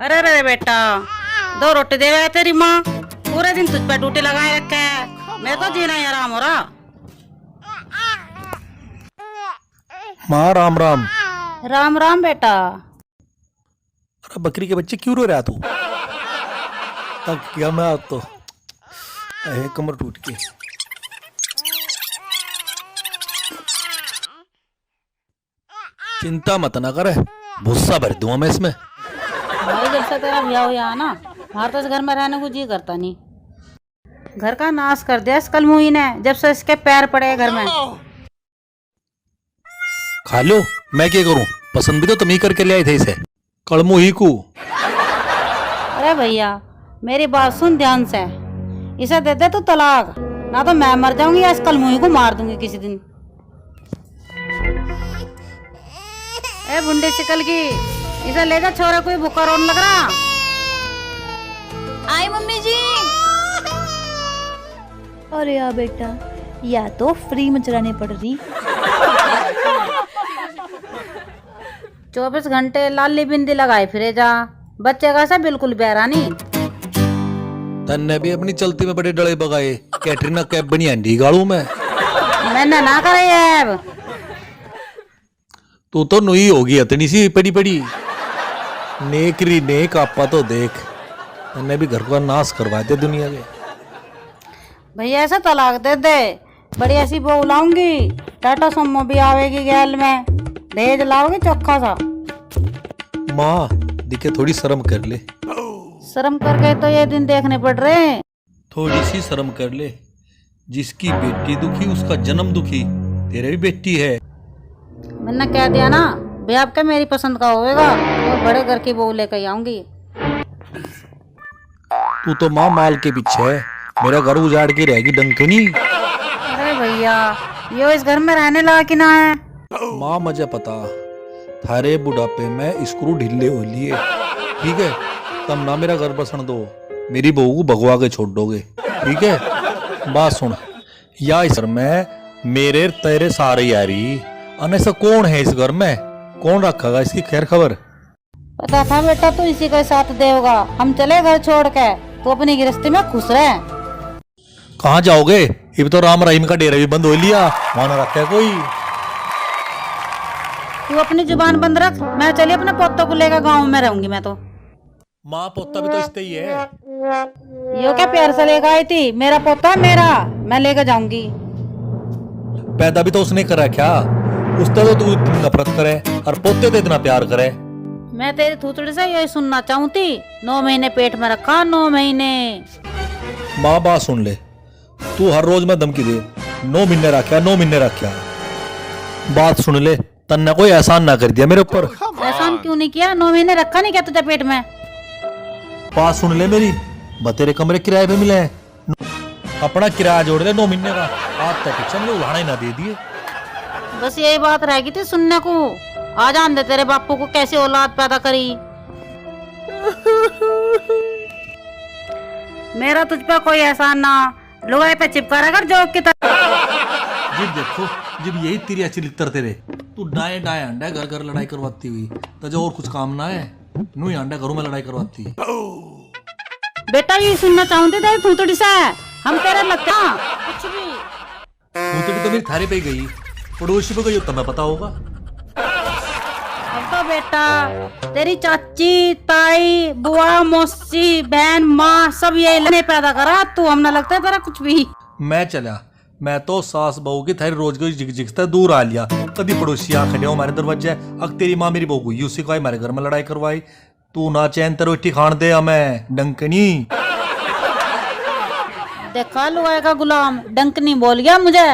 अरे अरे बेटा, दो रोटी दे रहा है तेरी माँ। पूरे दिन तुझ पे ड्यूटी लगाए रखे है, मेरे को जीना ही आराम हो रहा। माँ राम राम। राम राम बेटा। अरे बकरी के बच्चे क्यों रो रहा तू? थक गया मैं आज तो, कमर टूट के। चिंता मत ना करे, भूसा भर दूंगा मैं इसमें। भाई जब से तेरा ब्याह हुआ ना, हमारे तो इस घर में रहने को जी करता नहीं। घर का नाश कर दिया इस कलमुही ने, जब से इसके पैर पड़े घर में। खा लो, मैं क्या करूं? पसंद भी तो तुम ही करके ले आए थे इसे, कड़मू ही को। अरे भैया मेरी बात सुन ध्यान से, इसे दे दे तू तलाक, ना तो मैं मर जाऊंगी या इस कलमुही को मार दूंगी किसी दिन। ए बुंडे शिकल की, इसे ले जा, छोरा कोई भूखा रोने लग रहा। आई मम्मी जी। अरे यार बेटा, या तो फ्री में चलानी पड़ रही। 24 घंटे लाली बिंदी लगाए फिरे जा, बच्चे का सा बिल्कुल बेरा नहीं। तन्ने भी अपनी चलती में बड़े डले बगाए, कैटरीना कैफ बनी अंडी गाड़ू में। मैंने ना करे अब। तू तो नुई होगी इतनी सी पड़ी पड़ी। नेकरी नेक आपा तो देख, तन्ने भी घर का नाश करवाते दुनिया के। भैया ऐसा तलाक दे दे, बड़ी ऐसी बहू लाऊंगी, टाटा सुमो भी आवेगी गैल में, दहेज लाओगे चोखा सा। माँ दिखे थोड़ी शर्म कर ले। शर्म करके तो ये दिन देखने पड़ रहे हैं। थोड़ी सी शर्म कर ले, जिसकी बेटी दुखी उसका जन्म दुखी। तेरे भी बेटी है। मैंने कह दिया ना, ब्याह आपके मेरी पसंद का होएगा, और बड़े घर की बहू लेकर आऊंगी। तू तो माँ माल के पीछे है, मेरा घर उजाड़ के रहेगी डंकनी। अरे भैया यो इस घर में रहने लगा कि ना है? माँ मुझे पता, थारे बुढ़ापे में स्क्रू ढीले हो लिए, ठीक है? तब ना मेरा घर बसन दो, मेरी बहू को भगवा के छोड़ दोगे, ठीक है? बात सुन, या इस घर में मेरे तेरे सारे यारी, अने से कौन है इस घर में? कौन रखेगा इसकी खैर खबर? पता था बेटा तू इसी के साथ देगा। हम चले घर छोड़ के, तो अपनी गृहस्थी में खुश रहे। कहाँ जाओगे? ये तो राम रहीम का डेरा भी बंद हो लिया, वहां ना रखा कोई। तू अपनी जुबान बंद रख, मैं चली अपने पोतों को लेकर गाँव में रहूंगी मैं तो। माँ पोता भी तो इसते ही है। यो क्या प्यार से लेकर आई थी? मेरा पोता मेरा, मैं लेकर जाऊंगी। पैदा भी तो उसने करा क्या? उससे तो तू इतनी नफरत करे और पोते तो इतना प्यार करे। मैं तेरी थूथड़ी से यही सुनना चाहती। 9 महीने पेट में रखा, 9 महीने। माँ बात सुन ले, तू हर रोज मैं धमकी दे, 9 महीने रखा, 9 महीने रखा। बात सुन ले, तन्ने कोई एहसान ना कर दिया मेरे ऊपर। एहसान क्यों नहीं किया? 9 महीने रखा नहीं क्या तुझे पेट में? बात सुन ले मेरी, बतेरे कमरे किराए पे मिले हैं, अपना किराया जोड़ ले 9 महीने का। आज तक पीछे मुझे उड़ाने ना दे दिए। बस यही बात रहेगी थी सुनने को। आ जान दे तेरे बापू को कैसे औलाद पैदा करी। मेरा तुझ पे कोई एहसान ना, लुगाई पे चिपका रहा कर जोक की तरह। जब देखो, जब यही तेरी अच्छी लिखतर तेरे, तू डाए डाए अंडा घर घर लड़ाई करवाती हुई, तुझे और कुछ काम ना है? नू ही अंडा घरों में लड़ाई करवाती। बेटा ये सुनना चाहती तेरी थूथड़ी से, हम तेरे लगता कुछ भी। थूथड़ी तो मेरी थारे पे गई, पड़ोसी पे गई हो तुम्हें पता होगा। अब तो बेटा तेरी चाची, ताई, बुआ, मौसी, बहन, माँ सब ये लेने पैदा करा, तू हम ना लगता है तेरा कुछ भी। मैं चला, मैं तो सास बहू की थारी रोज को जिग जिगता दूर आ लिया। कभी पड़ोसी आ खड़े हो हमारे दरवाजे, अग तेरी माँ मेरी बहू को उसी को हमारे घर में लड़ाई करवाई। तू ना चैन ते रोटी खान दे हमें डंकनी। देखा लुगाई का गुलाम डंकनी बोल गया मुझे।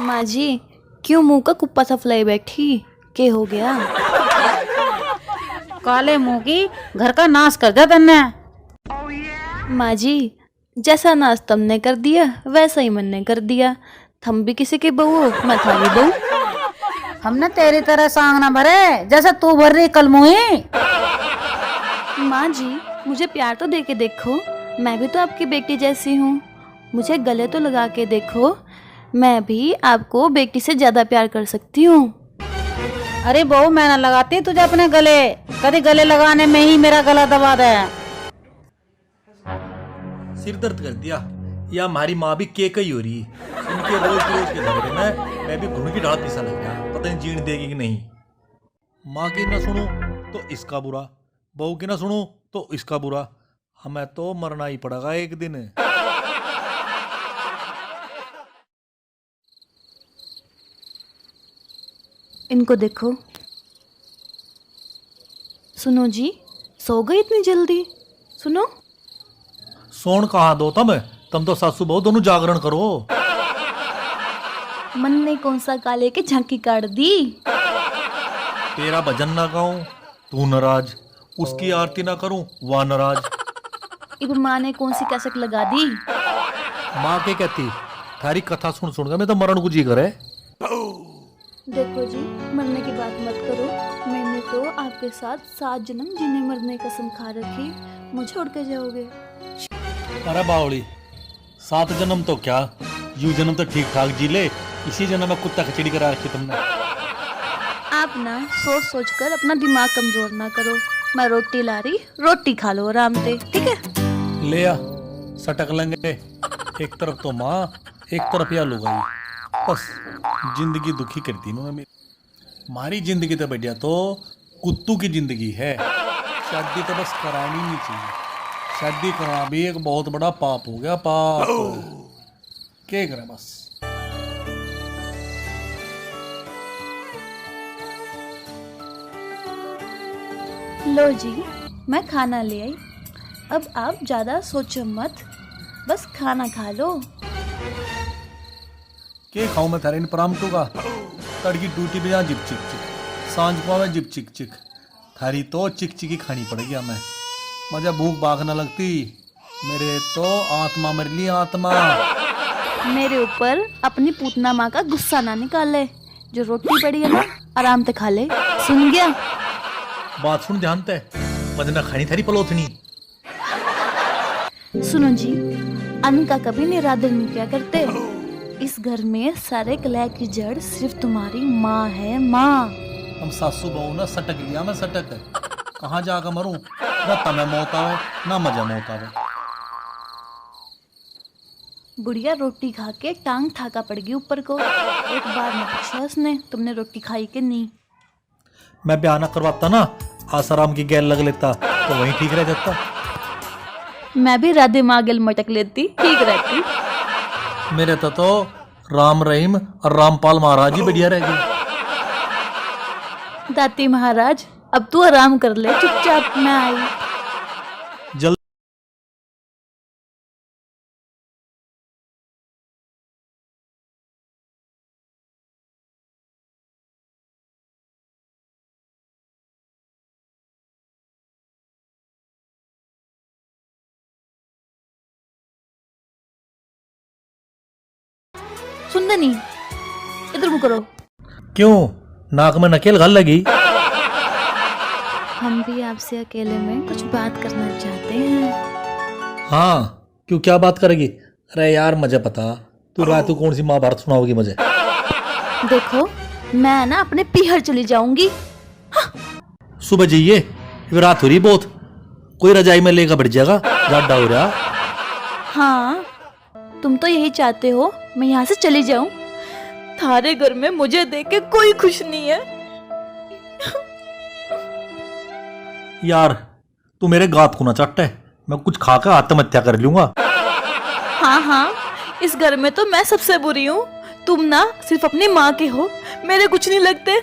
माँ जी क्यों मुंह का कुप्पा सा फुलाई बैठी, के हो गया? काले मुंह की, घर का नाश कर दिया तन्ने। माँ जी जैसा नाश तुमने कर दिया वैसा ही मैंने कर दिया। थम भी किसी की बहू हो, मैं थारी बहू। हमने तेरी तरह सांग ना भरे जैसे तू भर रही कलमुही। माँ जी मुझे प्यार तो दे के देखो, मैं भी तो आपकी बेटी जैसी हूँ। मुझे गले तो लगा के देखो, मैं भी आपको बेटी से ज्यादा प्यार कर सकती हूँ। अरे बहू मैं ना लगाती तुझे अपने गले, कभी गले लगाने में ही मेरा गला दबा दे। सिर दर्द कर दिया या हमारी माँ भी केक ही हो रही है। इनके रोज रोज के झगड़े में मैं भी घुन की ढाल पीसा लग गया। पता नहीं जीण देगी कि नहीं। माँ की ना सुनूं तो इसका बुरा, बहू की ना सुनूं तो इसका बुरा। हमें तो मरना ही पड़ेगा एक दिन। इनको देखो। सुनो जी, सो गई इतनी जल्दी? सुनो। सोन कहाँ दो तुम तो सासू बहू दोनों जागरण करो। मन ने कौन सा काले के झांकी काट दी। तेरा भजन ना गाऊं तू नाराज, उसकी आरती ना करूं वह नाराज। इब माँ ने कौन सी कैसेट लगा दी। माँ के कहती थारी कथा सुन सुनकर मैं तो मरण को जी करे। देखो जी, मरने की बात मत करो। मैंने तो आपके साथ 7 जन्म जीने मरने की कसम खा रखी, मुझे छोड़ के जाओगे? अरे बावली, 7 जन्म तो क्या, यू जन्म तो ठीक ठाक जी ले। इसी जन्म में कुत्ता खिचड़ी करा रखी तुमने। आप ना सोच सोच कर अपना दिमाग कमजोर ना करो। मैं रोटी ला रही, रोटी खा लो आराम से, ठीक है? ले आ, सटक लेंगे। एक तरफ तो माँ, एक तरफ या लुगाई, बस जिंदगी दुखी करती इन्होंने मेरी। हमारी जिंदगी तो बढ़िया तो कुत्तू की जिंदगी है। शादी तो बस करानी नहीं चाहिए। शादी करना भी एक बहुत बड़ा पाप हो गया, पाप। क्या करे बस। लो जी, मैं खाना ले आई। अब आप ज्यादा सोचो मत, बस खाना खा लो। के खाऊं मैं थारे इन परामटों का। तड़की टूटी भी यहाँ जिप चिक चिक, सांझ को मैं जिप चिक चिक। थारी तो चिक चिकी खानी पड़ेगी हमें। मुझे भूख भाग न लगती, मेरे तो आत्मा मर ली आत्मा। मेरे ऊपर अपनी पूतना माँ का गुस्सा ना निकाले। जो रोटी पड़ी है ना, आराम से खा ले, सुन गया? बात सुन ध्यान ते, वजना खानी थारी पलोथनी। सुनो जी, अन्न का कभी निरादर नहीं किया करते। इस घर में सारे कलह की जड़ सिर्फ तुम्हारी माँ है, माँ। हम सासू बहू ना सटक लिया, मैं सटक। कहाँ जाकर मरूं, ना तमें मौत आवे ना मजा मौत आवे। बुढ़िया रोटी खा के टांग ठाका पड़ गई ऊपर को। एक बार ने पूछा उसने, तुमने रोटी खाई कि नहीं? मैं ब्याह ना करवाता ना, आसाराम की गैल लग लेता तो वहीं ठीक रह जाता। मैं भी राधे मागल मटक लेती, ठीक रहती। मेरे तो राम रहीम और रामपाल महाराज ही बढ़िया रह गए। दाती महाराज, अब तू आराम कर ले चुपचाप, मैं आई। जल्द सुनते नहीं, इधर मुँह करो। क्यों, नाक में नकेल घाल लगी? हम भी आपसे अकेले में कुछ बात करना चाहते हैं। हाँ, क्यों, क्या बात करेगी? अरे यार मुझे पता, तू रात को कौन सी महाभारत सुनाओगी मुझे। देखो, मैं ना अपने पीहर चली जाऊंगी। सुबह जाइए, रात हो रही बहुत। कोई रजाई में लेकर बैठ जाएगा, जाडा हो रहा। हाँ, तुम तो यही चाहते हो मैं यहाँ से चली जाऊं। थारे घर में मुझे देख के कोई खुश नहीं है। यार तू मेरे गात को ना चट्टे, मैं कुछ खाकर आत्महत्या कर लूंगा। हाँ हाँ, इस घर में तो मैं सबसे बुरी हूँ। तुम ना सिर्फ अपनी माँ के हो, मेरे कुछ नहीं लगते।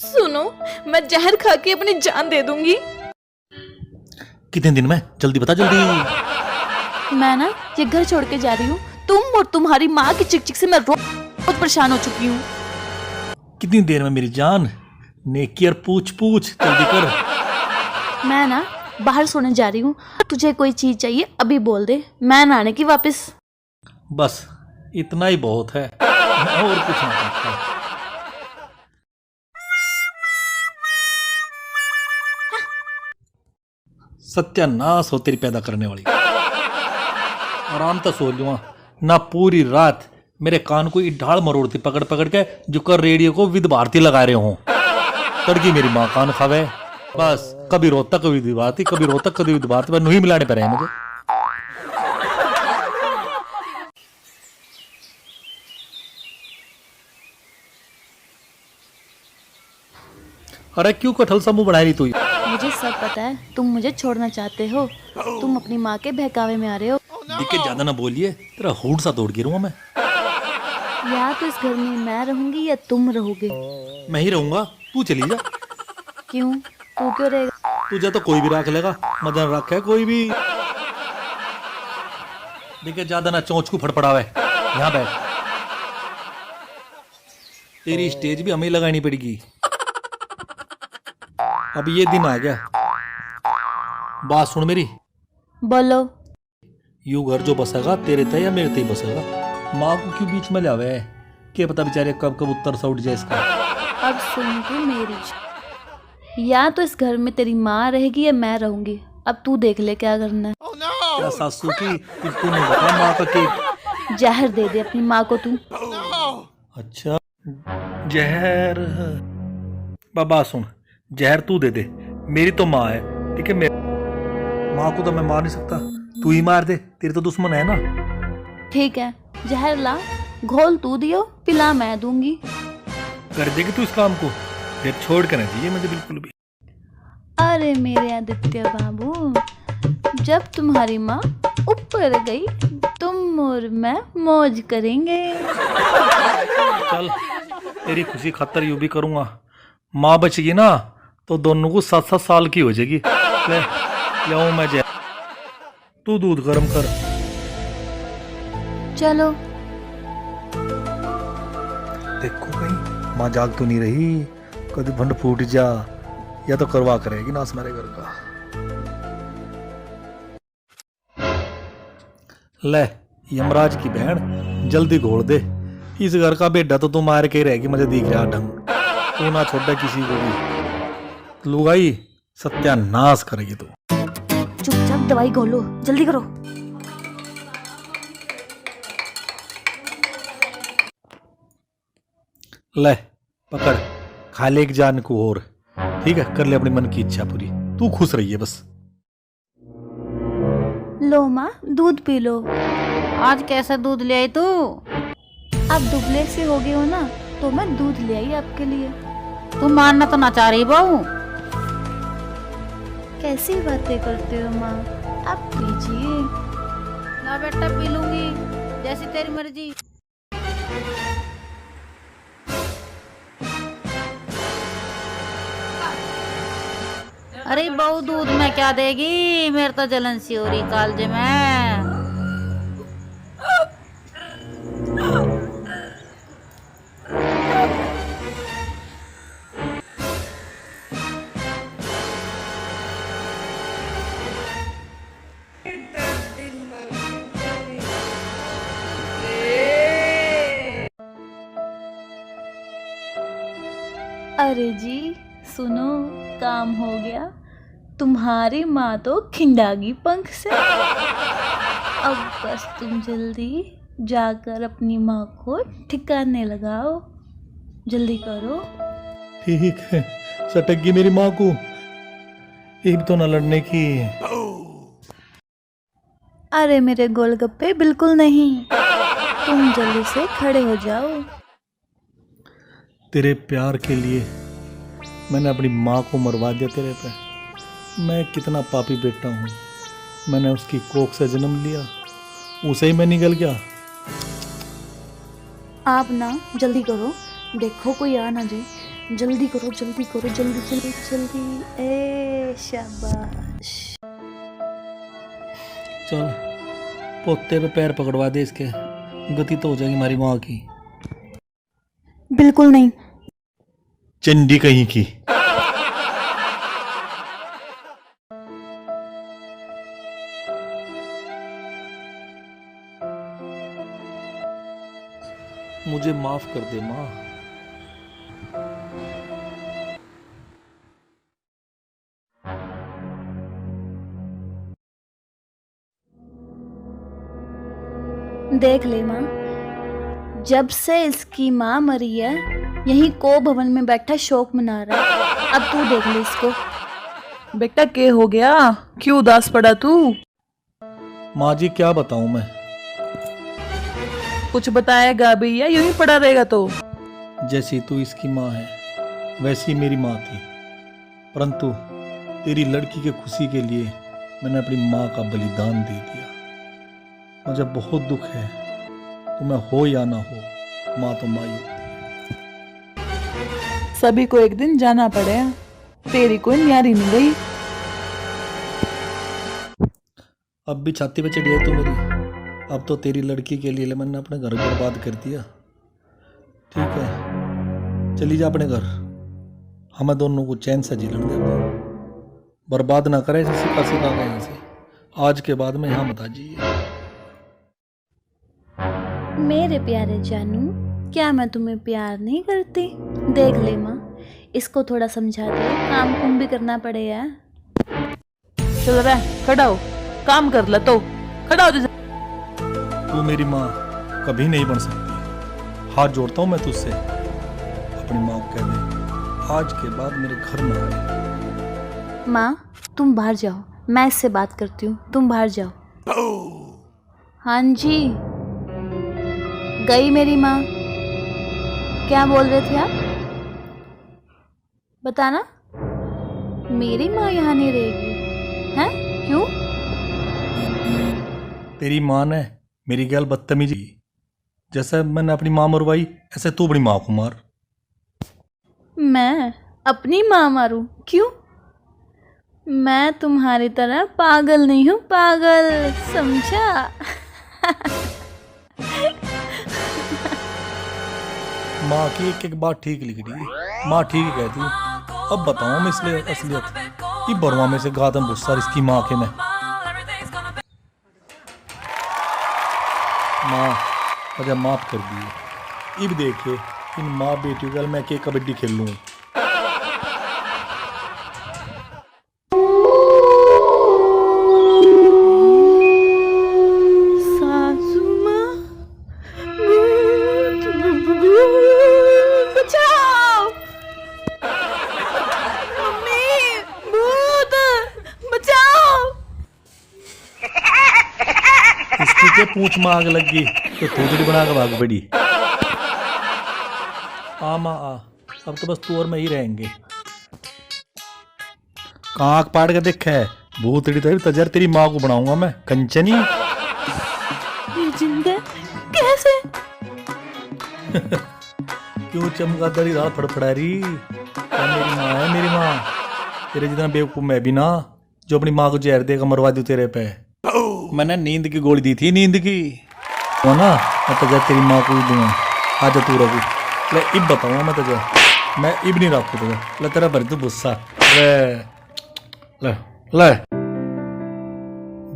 सुनो, मैं जहर खा के अपनी जान दे दूंगी। कितने दिन में, जल्दी बता जल्दी। मैं ना ये घर छोड़ के जा रही हूँ। तुम और तुम्हारी माँ की चिक चिक से मैं बहुत परेशान हो चुकी हूँ। कितनी देर में मेरी जान? नेकी और पूछ पूछ, जल्दी कर। मैं ना बाहर सोने जा रही हूँ। तुझे कोई चीज चाहिए अभी बोल दे, मैं ना आने की वापस। बस इतना ही बहुत है, मैं और कुछ नहीं चाहता। सत्यानाश हो तेरी पैदा करने वाली। आराम तो सो लूँगा ना, पूरी रात मेरे कान को ढाल मरोड़ती पकड़ पकड़ के, जो कर रेडियो को विद भारती लगा रहे हो। तड़की मेरी माँ कान खावे, बस कभी रोहतक कभी विद भारती, कभी रोहतक कभी विद भारती, बस नहीं मिलाने पर है मुझे। अरे क्यों कटहल सा मुंह बढ़ा रही तू? मुझे सब पता है, तुम मुझे छोड़ना चाहते हो। तुम अपनी माँ के बहकावे में आ रहे हो। दिक्कत ज्यादा ना बोलिए, तेरा होड़ सा तोड़ गिरूंगा मैं। या तो इस घर में मैं रहूंगी या तुम रहोगे। मैं ही रहूंगा, तू चली जा। क्यों? तू क्यों रहेगा? तुझे तो कोई भी रख लेगा, मदन रखे कोई भी। देखिए ज्यादा ना चोंच को फड़फड़ावे, यहाँ बैठ। तेरी स्टेज भी हमें लगानी पड़ेगी। अब ये दिन आ गया, बात सुन मेरी। बोलो। यू घर जो बसेगा तेरे ते या मेरे ते ही बसेगा। माँ को क्यों बीच में लावे? क्या पता बेचारे कब कब उत्तर से उठ जाए इसका। अब सुन तू मेरी, या तो इस घर में तेरी माँ रहेगी या मैं रहूंगी। अब तू देख ले क्या करना है। क्या सासू की तू नहीं बता माँ का केक। जहर दे दे अपनी माँ को तू। अच्छा जहर? बाबा सुन, जहर तू दे दे, मेरी तो माँ है, ठीक है। माँ को तो मैं मार नहीं सकता, तू ही मार दे, तेरी तो दुश्मन है ना। ठीक है, जहर ला, घोल तू दियो, पिला मैं दूंगी। कर देगी तू इस काम को? फिर छोड़ कर नहीं चाहिए मुझे बिल्कुल भी। अरे मेरे आदित्य बाबू, जब तुम्हारी माँ ऊपर गई, तुम और मैं मौज करेंगे। चल तेरी खुशी खातर यूं भी करूंगा। माँ बचेगी ना तो दोनों को 7-7 साल की हो जाएगी। ले लाऊं मैं जहर, तू दूध गर्म कर। चलो। देखो कहीं माँ जाग तो नहीं रही, कभी भंड फूट जा, या तो करवा करेगी नाश मेरे घर का। ले यमराज की बहन जल्दी घोड़ दे, इस घर का बेटा तो तू मार के ही रहेगी, मुझे दिख रहा ढंग। तू ना छोड़ किसी को भी, लुगाई सत्यानाश करेगी तू। चुपचाप दवाई घोलो, जल्दी करो। ले पकड़, खा ले एक जान को और, ठीक है। कर ले अपने मन की इच्छा पूरी, तू खुश रही है बस। लो माँ, दूध पी लो। आज कैसा दूध ले आई तू? आप दुबले से हो गए हो ना, तो मैं दूध ले आई आपके लिए। तू मानना तो ना चाह रही बहू। कैसी बातें करते हो माँ, आप पीजिए। ना बेटा पी लूंगी, जैसी तेरी मर्जी। अरे बहू दूध में क्या देगी, मेरे तो जलन सी हो रही कालजे में। अरे जी सुनो, काम हो गया। तुम्हारी माँ तो खिंडागी पंख से। अब बस तुम जल्दी जाकर अपनी माँ को ठिकाने लगाओ, जल्दी करो। ठीक है, सटक मेरी माँ को, एक तो न लड़ने की। अरे मेरे गोलगप्पे बिल्कुल नहीं, तुम जल्दी से खड़े हो जाओ। तेरे प्यार के लिए मैंने अपनी माँ को मरवा दिया तेरे पे। मैं कितना पापी बेटा हूँ, मैंने उसकी कोख से जन्म लिया, उसे ही मैं निगल गया। आप ना जल्दी करो, देखो कोई आ ना जाए। जल्दी करो, जल्दी करो, जल्दी जल्दी जल्दी। ए शाबाश। चल पोते पे पैर पकड़वा दे इसके, गति तो हो जाएगी हमारी माँ की। बिल्कुल नहीं। चंडी कहीं की। मुझे माफ कर दे माँ। देख ले माँ, जब से इसकी माँ मरी है यहीं को भवन में बैठा शोक मना रहा है। अब तू देख ले इसको। बेटा के हो गया, क्यों उदास पड़ा तू? माँ जी क्या बताऊं मैं। कुछ बताएगा भैया, यूं ही पड़ा रहेगा तो? जैसी तू इसकी माँ है वैसी मेरी माँ थी, परंतु तेरी लड़की के खुशी के लिए मैंने अपनी माँ का बलिदान दे दिया। मुझे बहुत दुख है, तुम्हें हो या ना हो, माँ तो माँ ही होती है। सभी को एक दिन जाना पड़ेगा, तेरी कोई न्यारी नहीं गई। अब भी छाती पे चढ़ी है तू मेरी। अब तो तेरी लड़की के लिए मैंने अपने घर बर्बाद कर दिया। ठीक है, चली जा अपने घर, हमें दोनों को चैन से जीलन दे। बर्बाद ना करे सिखा सिखा के यहाँ से। आज के बाद में यहाँ मत आ जाइए। मेरे प्यारे जानू, क्या मैं तुम्हें प्यार नहीं करती? देख ले माँ, इसको थोड़ा समझा दे, काम कुम भी करना पड़ेगा। चल रहा खड़ा हो, काम कर ले तो खड़ा हो जा। तू मेरी माँ कभी नहीं बन सकती। हाथ जोड़ता हूँ मैं तुझसे, अपनी माँ को कह दे आज के बाद मेरे घर में आए। माँ तुम बाहर जाओ, मैं इससे बात करती हूँ, तुम बाहर जाओ। हाँ जी, गई मेरी माँ। क्या बोल रहे थे आप? बताना। मेरी माँ यहाँ नहीं रहेगी? हैं? क्यों? तेरी माँ ने मेरी गैल बदतमीजी की। जैसे मैंने अपनी माँ मरवाई ऐसे तू अपनी माँ को मार। मैं अपनी माँ मारूं? क्यों? मैं तुम्हारी तरह पागल नहीं हूँ, पागल, समझा? माँ की एक एक बात ठीक लिख रही, माँ ठीक ही कहती। अब बताऊँ मैं इसलिए असलियत ये बरवा में से गादम भुस्सा इसकी माँ के में। माँ मुझे माफ कर दी। अब देखिए इन माँ बेटियों का मैं के कबड्डी खेल लूँ। इसकी के पूछ में आग लग गई तो थोड़ी बना के भाग पड़ी। आ माँ आ, अब तो बस तू और मैं ही रहेंगे। कहाँ आग पाड़ के देख है भूतड़ी तजर तेरी माँ को बनाऊंगा मैं कंचनी। जिंदा कैसे? क्यों चमका तेरी रात फड़फड़ा रही? क्या मेरी माँ है मेरी माँ? तेरे जितना बेवकूफ मैं भी ना, जो अपनी माँ को जहर देकर मरवा दूं तेरे पे। मैंने नींद की गोली दी थी, नींद की वो ना, मैं तुझे तेरी माँ को ही दूंगा। आजा तू रघु, ले इब बताऊंगा मैं तुझे, मैं इब नहीं रखू तुझे। ले तेरा भर तू गुस्सा। ले ले ले।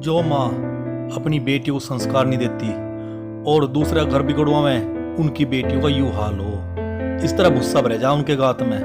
जो माँ अपनी बेटियों को संस्कार नहीं देती और दूसरा घर बिगड़वा में उनकी बेटियों का यूं हाल हो, इस तरह गुस्सा भरे जा उनके गात में।